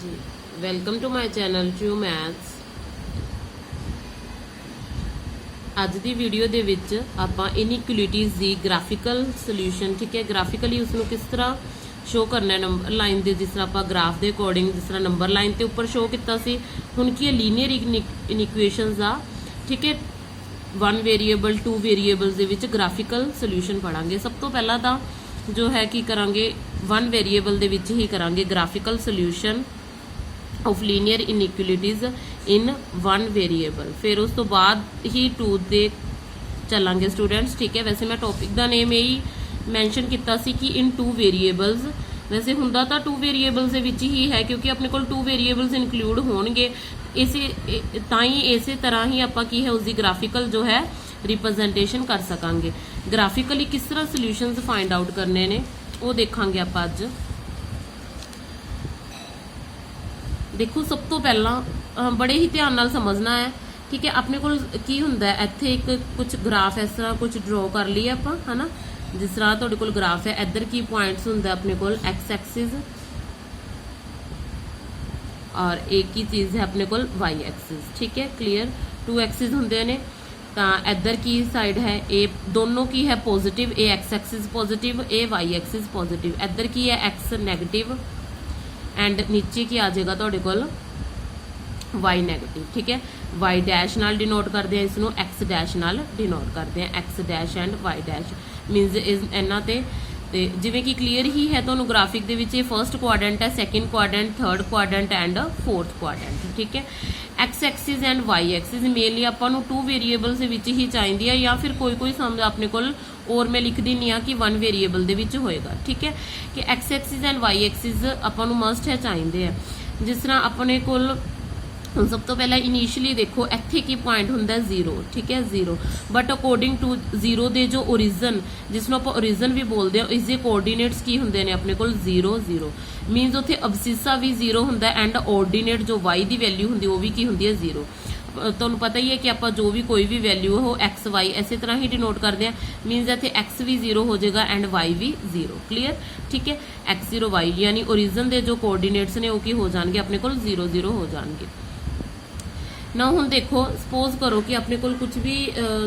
Ji welcome to my channel true maths. ਅੱਜ ਦੀ video ਦੇ ਵਿੱਚ ਆਪਾਂ ਇਨਇਕੁਇਲਿਟੀਜ਼ ਦੀ ਗ੍ਰਾਫਿਕਲ ਸੋਲੂਸ਼ਨ ਠੀਕ ਹੈ ਗ੍ਰਾਫਿਕਲੀ ਉਸ ਨੂੰ ਕਿਸ ਤਰ੍ਹਾਂ ਸ਼ੋ ਕਰਨਾ ਹੈ ਨੰਬਰ ਲਾਈਨ ਦੇ ਜਿਸ ਤਰ੍ਹਾਂ ਆਪਾਂ ਗ੍ਰਾਫ ਦੇ ਅਕੋਰਡਿੰਗ ਜਿਸ ਤਰ੍ਹਾਂ ਨੰਬਰ ਲਾਈਨ ਤੇ ਉੱਪਰ ਸ਼ੋ ਕੀਤਾ ਸੀ ਹੁਣ ਕੀ ਹੈ ਲੀਨੀਅਰ ਇਨਇਕੁਏਸ਼ਨਸ ਦਾ ਠੀਕ ਹੈ 1 ਵੇਰੀਏਬਲ 2 ਵੇਰੀਏਬਲਸ ਦੇ ਵਿੱਚ ਗ੍ਰਾਫਿਕਲ ਸੋਲੂਸ਼ਨ ਪੜਾਂਗੇ। ਸਭ ਤੋਂ ਪਹਿਲਾਂ ਤਾਂ ਜੋ ਹੈ ਕੀ ਕਰਾਂਗੇ 1 ਵੇਰੀਏਬਲ ਦੇ ਵਿੱਚ ਹੀ ਕਰਾਂਗੇ graphical solution of linear inequalities in 1 variable. फिर उस तो बाद ही 2 दे चलांगे स्टूडेंट्स ठीक है। वैसे मैं टॉपिक का नेम यही मैंशन किया सी कि इन 2 वेरीएबल्स वैसे हुंदा तां 2 वेरीएबल्स दे विच ही है क्योंकि अपने कोल 2 वेरीएबल्स इंक्लूड होणगे इसे ताई इसे तरह ही आपां की है उसकी ग्राफिकल जो है रिप्रजेंटेशन कर सकांगे। ग्राफिकली किस तरह सोल्यूशंस फाइंड आउट करने ने वो देखांगे आपां अज। देखो सब तो पहला बड़े ही ध्यान नाल समझना है ठीक है। अपने को की हुंदा है इत्थे एक कुछ ग्राफ इस तरह कुछ ड्रॉ कर लिए आपां है ना जिस तरह तुहाडे कोल ग्राफ है इधर की पॉइंट्स हुंदा अपने कोल एक्स एक्सिस और एक ही चीज़ है अपने कोल वाई एक्सिस ठीक है। क्लियर 2 एक्सिस हुंदे ने तां इधर की साइड है ए दोनों की है पॉजिटिव ए एक्स एक्सिस पॉजिटिव ए वाई एक्सिस पॉजिटिव इधर की है एक्स नैगेटिव एंड नीचे की आ जाएगा तो कोल वाई नैगेटिव ठीक है। वाई डैश नाल डिनोट करते हैं इसनों एक्स डैश नाल डिनोट करते हैं x dash and y dash means इन्हां ते जिवें कि क्लीयर ही है तो ग्राफिक दे विच फर्स्ट क्वाड्रेंट है second quadrant third quadrant and fourth quadrant ठीक है। X axis and y axis mainly आपां नूं 2 वेरीएबल्स दे विच ही चाहिदी है या फिर कोई समझ अपने कोल और मैं लिख दिनी हाँ कि 1 वेरीएबल दे विच होएगा ठीक है कि x axis and y axis आपां नूं मस्ट है चाहिए है। जिस तरह अपने कोल ਹੁਣ ਸਭ ਤੋਂ ਪਹਿਲਾਂ ਇਨੀਸ਼ੀਅਲੀ ਦੇਖੋ ਇੱਥੇ ਕੀ ਪੁਆਇੰਟ ਹੁੰਦਾ 0 ਠੀਕ ਹੈ 0 ਬਟ ਅਕੋਰਡਿੰਗ ਟੂ 0 ਦੇ ਜੋ ओरिजिन ਜਿਸ ਨੂੰ ਆਪਾਂ ओरिजिन ਵੀ ਬੋਲਦੇ ਹਾਂ ਇਸ ਦੇ ਕੋਆਰਡੀਨੇਟਸ ਕੀ ਹੁੰਦੇ ਨੇ ਆਪਣੇ ਕੋਲ 0 0 ਮੀਨਸ ਉੱਥੇ ਅਬਸਿਸਾ ਵੀ 0 ਹੁੰਦਾ ਐਂਡ ਆਰਡੀਨੇਟ ਜੋ y ਦੀ ਵੈਲਿਊ ਹੁੰਦੀ ਉਹ ਵੀ ਕੀ ਹੁੰਦੀ ਹੈ 0। ਤੁਹਾਨੂੰ ਪਤਾ ਹੀ ਹੈ ਕਿ ਆਪਾਂ ਜੋ ਵੀ ਕੋਈ ਵੀ ਵੈਲਿਊ ਉਹ x y ਇਸੇ ਤਰ੍ਹਾਂ ਹੀ ਡਿਨੋਟ ਕਰਦੇ ਆ ਮੀਨਸ ਇੱਥੇ x ਵੀ 0 ਹੋ ਜਾਏਗਾ ਐਂਡ y ਵੀ 0 ਕਲੀਅਰ ਠੀਕ ਹੈ। x0 y ਯਾਨੀ ओरिजिन ਦੇ ਜੋ ਕੋਆਰਡੀਨੇਟਸ ਨੇ ਉਹ ਕੀ ਹੋ ਜਾਣਗੇ ਆਪਣੇ ਕੋਲ 0 0 ਹੋ ਜਾਣਗੇ ना। हुण देखो सपोज करो कि अपने को कुछ भी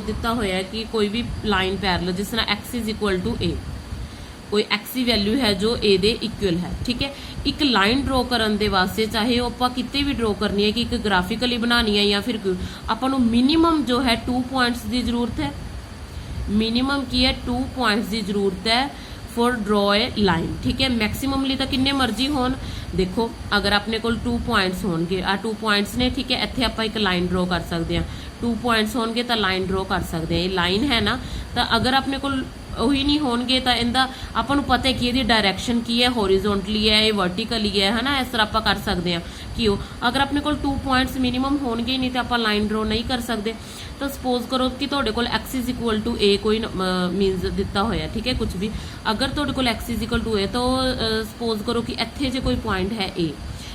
दिता होया है कि कोई भी लाइन पैरल जिस तरह x is equal to a कोई x की वैल्यू है जो a दे इक्वल है ठीक है। एक लाइन ड्रॉ करन दे वास्ते चाहे वो आपां किते भी ड्रॉ करनी है कि एक ग्राफिकली बनानी है या फिर आपां नूं मिनिमम जो है 2 पॉइंट्स की जरूरत है। मिनिमम की है 2 पॉइंट्स की जरूरत है फॉर ड्रॉ ए लाइन ठीक है। मैक्सीममली तो किन्ने मर्जी होन देखो अगर अपने को 2 पॉइंट्स होंगे आ 2 पॉइंट्स ने ठीक है इत्थे आपां एक लाइन ड्रॉ कर सकते हैं 2 पॉइंट्स होंगे तो लाइन ड्रॉ कर सकते हैं। ये लाइन है ना तो अगर अपने को ਉਹੀ नहीं होणगे तो इनका ਆਪਾਂ ਨੂੰ पता है कि ਇਹਦੀ डायरैक्शन की है हॉरिजॉन्टली है ये वर्टिकली है ना इस तरह आप कर सकते हैं कि अगर अपने को 2 पॉइंट्स मिनिमम होणगे नहीं तो आप लाइन ड्रॉ नहीं कर सकते। तो सपोज करो कि तुहाडे कोल x is equal to a कोई मीनस दिता होया ठीक है कुछ भी अगर तुहाडे कोल x is equal to a तो सपोज करो कि इत्थे जे कोई पॉइंट है a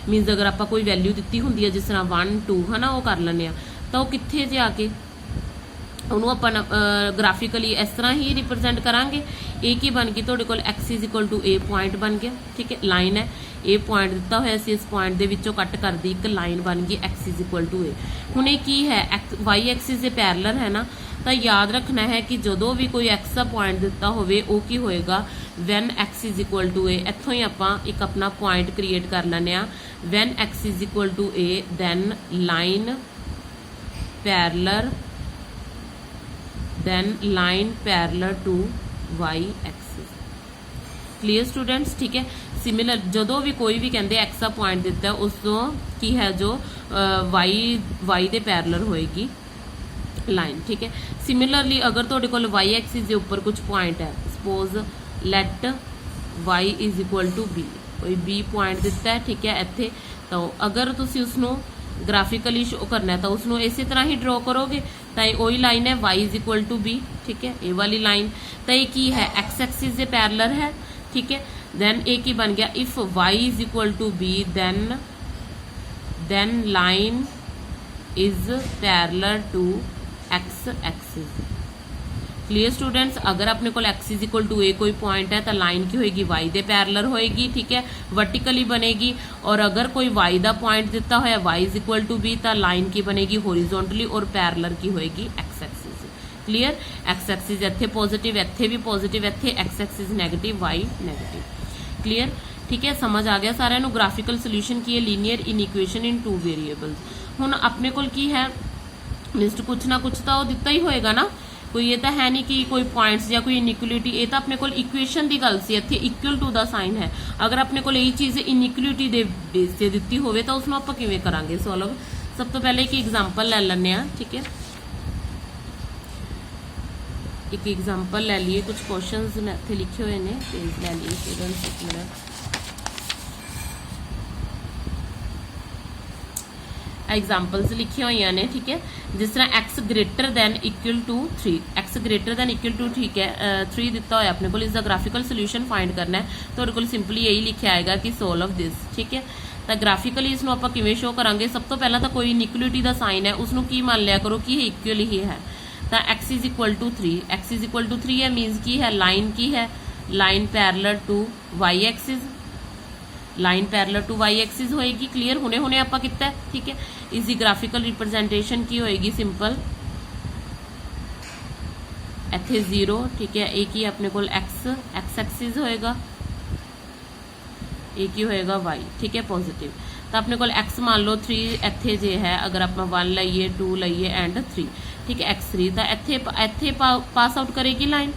मीनस अगर आप कोई वैल्यू दिती हुंदी है जिस तरह 1 2 है ना वो कर लैंदे आ तो कित्थे जे आके ਉਹਨੂੰ ਆਪਾਂ ਗ੍ਰਾਫਿਕਲੀ ਇਸ ਤਰ੍ਹਾਂ ਹੀ ਰਿਪਰੈਜ਼ੈਂਟ ਕਰਾਂਗੇ। ਇਹ ਕੀ ਬਣ ਗਈ ਤੁਹਾਡੇ ਕੋਲ x is equal to a point ਬਣ ਗਿਆ ਠੀਕ ਹੈ। ਲਾਈਨ ਹੈ ਇਹ ਪੁਆਇੰਟ ਦਿੱਤਾ ਹੋਇਆ ਸੀ ਇਸ ਪੁਆਇੰਟ ਦੇ ਵਿੱਚੋਂ ਕੱਟ ਕਰਦੀ ਇੱਕ ਲਾਈਨ ਬਣ ਗਈ x is equal to a। ਹੁਣ ਇਹ ਕੀ ਹੈ y ਐਕਸਿਸ ਦੇ ਪੈਰਲਲ ਹੈ ਨਾ ਤਾਂ ਯਾਦ ਰੱਖਣਾ ਹੈ ਕਿ ਜਦੋਂ ਵੀ ਕੋਈ x ਦਾ ਪੁਆਇੰਟ ਦਿੱਤਾ ਹੋਵੇ ਉਹ ਕੀ ਹੋਏਗਾ when x is equal to a। ਇੱਥੋਂ ਹੀ ਆਪਾਂ ਇੱਕ ਆਪਣਾ ਪੁਆਇੰਟ ਕ੍ਰੀਏਟ ਕਰ ਲੈਂਦੇ ਆ when x is equal to a then line parallel then line parallel to y axis। Clear students ठीक है। सिमिलर जदों भी कोई भी कहते x का पॉइंट दिता है उस तो की है जो y दे पैरलर होएगी लाइन ठीक है। सिमिलरली अगर तुहाडे कोल y एक्सिस के ऊपर कुछ पॉइंट है suppose let y is equal to b कोई b पॉइंट दिता है ठीक है इत्थे तो अगर तुसी उसनों ग्राफिकली शो करना है तो उसनों इसी तरह ही ड्रॉ करोगे तो वही लाइन है y is equal to b ठीक है। ये वाली लाइन तो ये की है x एक्सिस के पैरलर है ठीक है। देन ये की बन गया if y is equal to b then line is parallel to x axis clear students. अगर अपने को x is equal to a कोई पॉइंट है तो लाइन की होएगी y दे पैरेलल होएगी, ठीक है, वर्टिकली बनेगी। और अगर कोई y दा पॉइंट दिता होया y is equal to b तो लाइन की बनेगी होरिजोंटली और पैरेलल की होएगी x axis. Clear. x axis इत्थे पॉजिटिव, इत्थे भी पॉजिटिव, इत्थे x axis negative, y negative. Clear, ठीक है, समझ आ गया सारे नू। ग्राफिकल सोल्यूशन की है linear in equation in 2 variables. हुण अपने कोल की है लिस्ट, कुछ ना कुछ तो दिता ही होएगा ना, कोई ये तो है नहीं कि कोई पॉइंट्स या कोई इनइक्वलिटी, ये तो अपने को इक्वेशन की गल सी, इत्थे इक्वल टू दा साइन है। अगर अपने को यही चीज़ इनइक्वलिटी दे बेस से दिती होवे तो उसनों आपां किवें करांगे सॉल्व। सब तो पहले एक एग्जांपल ले लैंदे आ, ठीक है, एक एग्जांपल ले लीए। कुछ क्वेश्चंस मैं इत्थे लिखे हुए ने, पेज ले लिए स्टूडेंट्स, एक मिनट। एग्जाम्पल्स लिखी हुई ने, ठीक है, जिस तरह x greater than equal to 3, x greater than equal to, ठीक है, 3 दिता होया अपने को, इसका ग्राफिकल सोल्यूशन फाइंड करना है। तो को सिंपली यही लिखा आएगा कि सोल्व दिस, ठीक है। तो ग्राफिकली इसनों आपां किवें शो करांगे, सब तो पहला तो कोई इनइक्वलिटी का साइन है उसनों की मान लिया करो कि इक्वल ही है। तो x is equal to 3, x is equal to 3 है, मीनस की है लाइन की है, line parallel to y axis, line parallel to y axis होएगी। क्लियर, हुने हुने आपां कीता है, ठीक है। इसकी ग्राफिकल रिप्रेजेंटेशन की होएगी सिंपल, इत्थे 0, ठीक है, एक ही अपने को x एक्सिस होएगा, एक ही होएगा y, ठीक है, पॉजिटिव। तो अपने को x मान लो 3 इत्थे जे है, अगर आप 1 लाइए 2 लाइए एंड 3, ठीक है, x3, तो इत्थे पास आउट करेगी लाइन,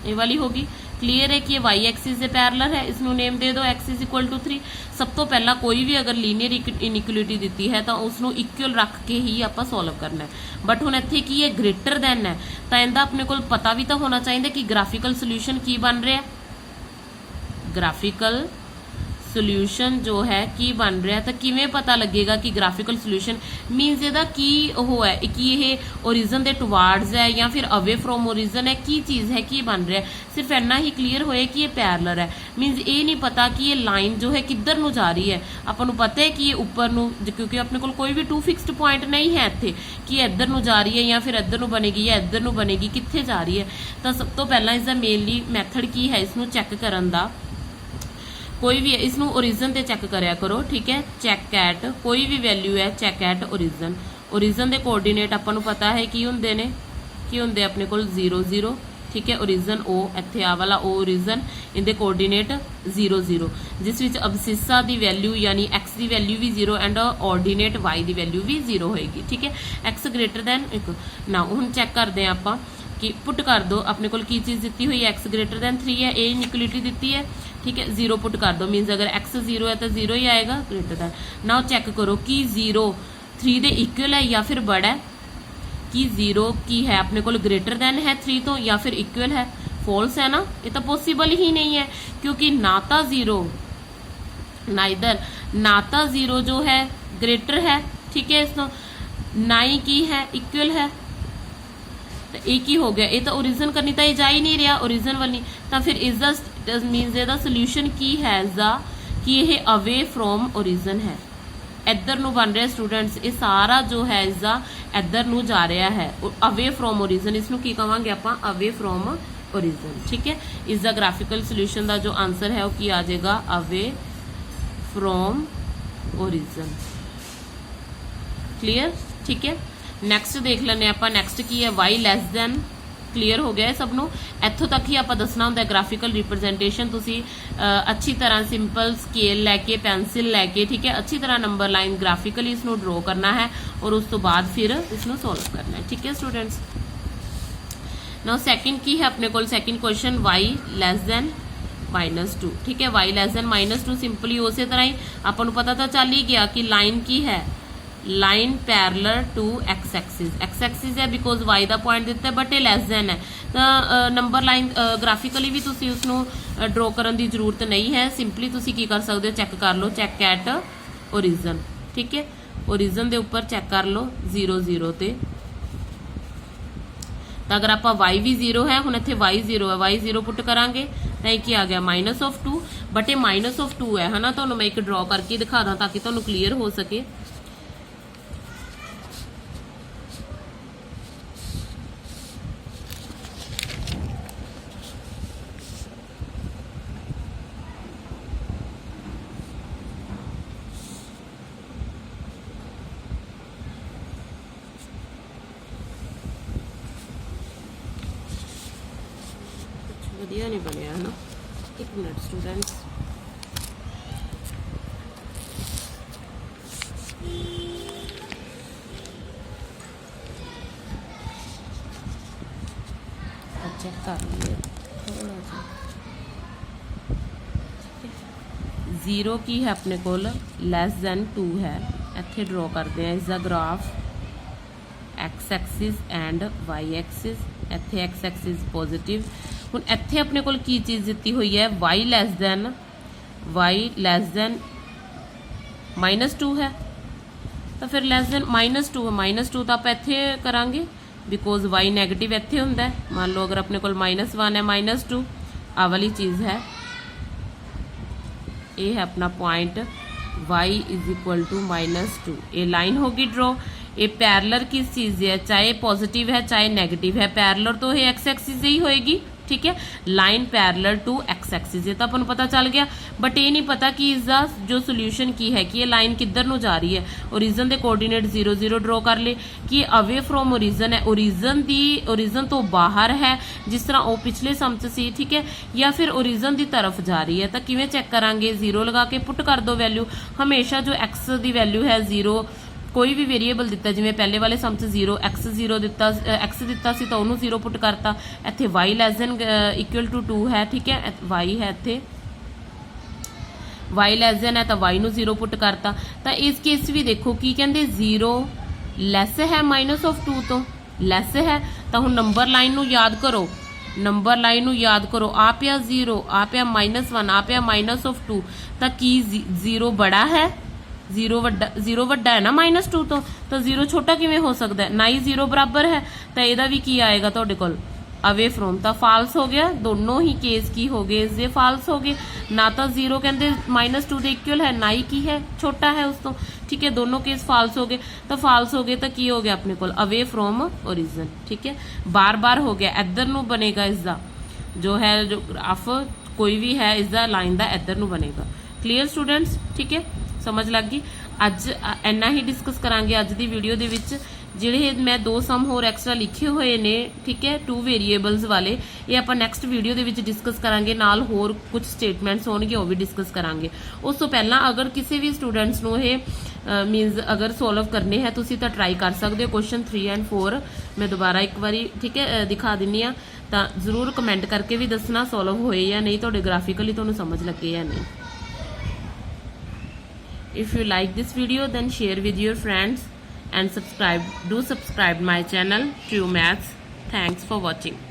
ये वाली होगी। क्लियर है कि ये y एक्सिस से पैरेलल है, इसनों नेम दे दो x इज इक्वल टू 3। सब तो पहला कोई भी अगर लीनियर इनइक्वलिटी दी है तो उसनों इक्वल रख के ही आप सॉल्व करना है। बट हुण इत्थे की है ग्रेटर दैन है, तो इहदा अपने को पता भी तो होना चाहिए कि ग्राफिकल सोल्यूशन की बन रहा है, ग्राफिकल सोल्यूशन जो है की बन रहा है। तो किवें पता लगेगा कि ग्राफिकल सोल्यूशन मीनस ਇਹਦਾ की हो है कि यह ओरिजन के टुवार्ड्स है या फिर अवे फ्रॉम ओरिजन है, की चीज़ है, की बन रहा है। सिर्फ इन्ना ही क्लीयर होए कि ये पैरेलल है, मीनस ये नहीं पता कि ये लाइन जो है किधर नू जा रही है। आपको पता है कि ये ऊपर नू, क्योंकि अपने को कोई भी 2 फिक्सड पॉइंट नहीं है इत्थे कि इधर नू जा रही है या फिर इधर नू बनेगी या इधर नू बनेगी, कित्थे जा रही है। तो सब तो पहला इसका मेनली मैथड की है इसनू चैक करन दा, कोई भी इसनू ओरिजन ते चैक करया करो, ठीक है, चैक एट कोई भी वैल्यू है, चैक एट ओरिजन। ओरिजन के कोऑर्डिनेट आपां नू पता है की हुंदे ने, की हुंदे अपने कोल 0 0, ठीक है, ओरिजन ओ इत्थे आ वाला ओ ओरिजन, इनके कोऑर्डिनेट 0 0, जिस विच अबसिसा की वैल्यू यानी x की वैल्यू भी 0 एंड ऑर्डिनेट y की वैल्यू भी 0 होएगी, ठीक है। x ग्रेटर दैन एक ना हुण चैक करते हैं आपां कि पुट कर दो अपने को की चीज़ दी हुई है, x ग्रेटर दैन 3 है, ए इनइक्वलिटी दी है, ठीक है, 0 पुट कर दो, मीनस अगर x 0 है तो 0 ही आएगा, ग्रेटर दैन। नाउ चेक करो कि 0 3 दे इक्वल है या फिर बड़ा है, कि 0 की है अपने को ग्रेटर दैन है 3 तो या फिर इक्वल है, फॉल्स है ना, ये तो पॉसिबल ही नहीं है, क्योंकि नाता 0 नाइदर नाता 0 जो है ग्रेटर है, ठीक है, इसको ना ही की है इक्वल है, तो एक ही हो गया। ये तो ओरिजन करनी तो जा ही नहीं रहा ओरिजन वाली, तो फिर इज द मीनस ਇਹਦਾ सोल्यूशन की है इसका कि यह अवे फ्रॉम ओरिजन है, इधर नू बन रहा है स्टूडेंट्स, ये सारा जो है इसका इधर नू जा रहा है, अवे फ्रॉम ओरिजन, इसनू की कहांगे आपां अवे फ्रॉम ओरिजन, ठीक है। इसका ग्राफिकल सोल्यूशन का जो आंसर है वो की आ जाएगा अवे फ्रॉम ओरिजन। क्लियर, ठीक है। नैक्सट देख लें आप, नैक्सट की है y लैस दैन, क्लीयर हो गया है सबनों, इत्थों तक ही आप दसना होंगे। ग्राफिकल रिप्रजेंटेशन तुसी अच्छी तरह सिंपल स्केल लैके पेंसिल लैके, ठीक है, अच्छी तरह नंबर लाइन ग्राफिकली इसनों ड्रॉ करना है और उस तो बाद फिर इसनों सॉल्व करना है, ठीक है स्टूडेंट्स। नाउ सेकंड की है अपने को second question y less than -2, ठीक है, y लैस दैन -2 सिंपली उस तरह ही आपको पता तो चल ही गया कि लाइन की है, line parallel to x axis है बिकॉज y का पॉइंट दिता है, बट ये लैस दैन है, तो नंबर लाइन ग्राफिकली भी तुसी उसनों ड्रॉ करने की जरूरत नहीं है, सिंपली तुसी की कर सकते हो, चैक कर लो, चैक एट ओरिजन, ठीक है, ओरिजन के उपर चैक कर लो 0 0 ते, तो अगर आप y भी 0 है, हुण इत्थे y 0 है, y 0 पुट करांगे तो एक आ गया -2, बट ये -2 है ना, तो मैं एक ड्रॉ करके दिखा दा ताकि तुहानूं क्लीयर हो सके। ਵਧੀਆ नहीं बनया है ना। एक मिनट स्टूडेंट्स, चेक कर लिए थोड़ा सा। 0 की है अपने को <<2 है, इत्थे ड्रॉ करते हैं इसका graph x axis and y axis. इत्थे एक्स एक्सिस पॉजिटिव। हुण इत्थे अपने को की चीज़ दिती हुई है y << -2 है, तो फिर <-2 -2 तो आप इत्थे करांगे बिकॉज y नैगेटिव इत्थे हुंदा है। मान लो अगर अपने को -1 है -2 आ वाली चीज़ है, ये है अपना पॉइंट y = -2। ये लाइन होगी ड्रॉ। ये पैरेलल किस चीज़ है, चाहे पॉजिटिव है चाहे नेगेटिव है, पैरेलल तो ये एक्स एक्सिस ही होएगी। ठीक है, line parallel to x axis, ये तो अपन पता चल गया। बट ये नहीं पता कि इसका जो सोल्यूशन की है कि ये लाइन किधर नु जा रही है। ओरिजन के कोऑर्डिनेट 0 0 ड्रॉ कर ले कि अवे फ्रॉम ओरिजन है, ओरिजन तो बाहर है जिस तरह वो पिछले सम च सी। ठीक है, या फिर ओरिजन की तरफ जा रही है। तो किवें चेक करांगे, 0 लगा के पुट कर दो वैल्यू। हमेशा जो एक्स की वैल्यू है 0, कोई भी वेरीएबल दिता, जिवें पहले वाले सम च 0 x0 दिता, x दिता सी तो उन्होंने 0 पुट करता। इत्थे y <= 2 है। ठीक है, y है इत्थे y <= है तो y नू 0 पुट करता। तो इस केस भी देखो की कहते 0 लैस है -2 तो लैस है। तो हुण नंबर लाइन नू याद करो, नंबर लाइन नू याद करो। आ पिया 0, आ पिया -1, आ पिया -2। तो की 0 बड़ा है, 0 वड्डा है ना -2 तो 0 छोटा किवें हो सकता है, ना ही 0 बराबर है। तो यदा भी की आएगा तुहाडे कोल अवे फ्रॉम, तो फाल्स हो गया। दोनों ही केस की हो गए, इसके फाल्स हो गए। ना तो 0 कहते -2 के इक्वल है, ना ही की है छोटा है उस तो। ठीक है, दोनों केस फाल्स हो गए। तो फाल्स हो गए तो की हो गया अपने को अवे फ्रॉम ओरिजन। ठीक है, बार बार हो गया। इधर नू बनेगा इसका जो है, जो ग्राफ कोई भी है इसका लाइन का इधर नू बनेगा। Clear students? ठीक है, समझ लग गई। अज इन्ना ही डिस्कस करांगे अज दी वीडियो दे विच। जिहड़े मैं 2 सम होर एक्स्ट्रा लिखे हुए ने, ठीक है, 2 वेरीएबल्स वाले, ये आपां नैक्सट वीडियो दे विच डिस्कस करांगे। नाल होर कुछ स्टेटमेंट्स होणगे वो भी डिस्कस करांगे। उस तो पहला अगर किसी भी स्टूडेंट्स नूं ये मीनस अगर सॉल्व करने हैं तुसीं तां ट्राई कर सकते हो। क्वेश्चन 3 एंड 4 मैं दोबारा एक बारी ठीक है दिखा दिंनी आ, तां जरूर कमेंट करके भी दसना सॉल्व होए या नहीं, तुहाडे ग्राफिकली तुहानूं समझ लगे या नहीं। If you like this video, then share with your friends and subscribe. Do subscribe my channel True Maths. Thanks for watching.